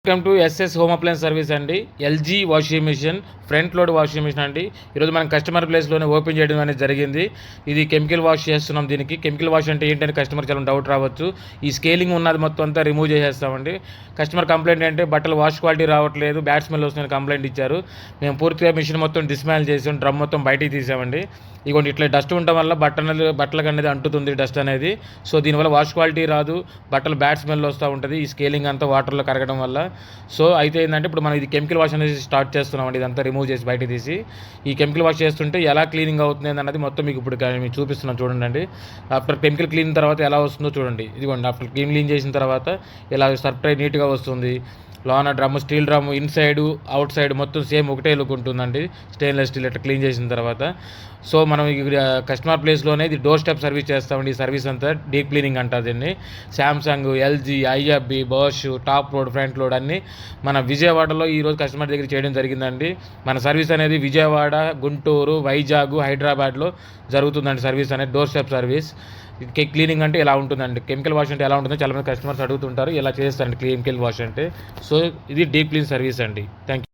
Welcome to SS home appliance service అండి. LG washing machine, front load washing machine అండి. ఈరోజు మనం customer ప్లేస్లోనే ఓపెన్ చేయడం అనేది జరిగింది. ఇది కెమికల్ వాష్ చేస్తున్నాం. దీనికి కెమికల్ వాష్ అంటే ఏంటని కస్టమర్ చాలా డౌట్ రావచ్చు. ఈ స్కేలింగ్ ఉన్నది మొత్తం అంతా రిమూవ్ చేసేస్తామండి. కస్టమర్ కంప్లైంట్ అంటే బట్టలు వాష్ క్వాలిటీ రావట్లేదు, బ్యాడ్ స్మెల్ వస్తుందని కంప్లైంట్ ఇచ్చారు. మేము పూర్తిగా మిషన్ మొత్తం డిస్మాంటిల్ చేసాం, డ్రమ్ మొత్తం బయటికి తీసామండి. ఇదిగోండి ఇట్లా డస్ట్ ఉండటం వల్ల బట్టలకు అనేది అంటుతుంది డస్ట్ అనేది. సో దీనివల్ల వాష్ క్వాలిటీ రాదు, బట్టలు బ్యాడ్ స్మెల్ వస్తూ ఉంటుంది ఈ స్కేలింగ్ అంతా వాటర్లో కరగడం వల్ల. సో అయితే ఏంటంటే ఇప్పుడు మనం ఇది కెమికల్ వాష్ అనేది స్టార్ట్ చేస్తున్నామండి. ఇదంతా రిమూవ్ చేసి బయటకు తీసి ఈ కెమికల్ వాష్ చేస్తుంటే ఎలా క్లీనింగ్ అవుతుంది అన్నది మొత్తం మీకు ఇప్పుడు మీకు చూపిస్తున్నాం చూడండి. ఆఫ్టర్ కెమికల్ క్లీన్ తర్వాత ఎలా వస్తుందో చూడండి. ఇదిగోండి ఆఫ్టర్ క్లీన్ చేసిన తర్వాత ఇలా సర్ప్రై నీట్గా వస్తుంది. లోన drum, steel drum inside out side మొత్తం సేమ్ ఒకటే లుక్ ఉంటుందండి స్టెయిన్లెస్ స్టీల్ ఇట్లా క్లీన్ చేసిన తర్వాత. సో మనం కస్టమర్ ప్లేస్లోనే ఇది డోర్ స్టెప్ సర్వీస్ చేస్తామండి. ఈ సర్వీస్ అంతా డీప్ క్లీనింగ్ అంటారు దీన్ని. Samsung, LG, IFB, Bosch, top load, front load అన్ని మన విజయవాడలో ఈరోజు కస్టమర్ దగ్గర చేయడం జరిగిందండి. మన సర్వీస్ అనేది విజయవాడ, గుంటూరు, వైజాగ్, హైదరాబాద్లో జరుగుతుందండి సర్వీస్ అనేది డోర్ స్టెప్ సర్వీస్. క్లీనింగ్ అంటే ఎలా ఉంటుందండి, కెమికల్ వాష్ అంటే ఎలా ఉంటుందో చాలామంది కస్టమర్స్ అడుగుతుంటారు. ఇలా చేస్తారండి కెమికల్ వాష్ అంటే. సో ఇది డీప్ క్లీన్ సర్వీస్ అండి. Thank you.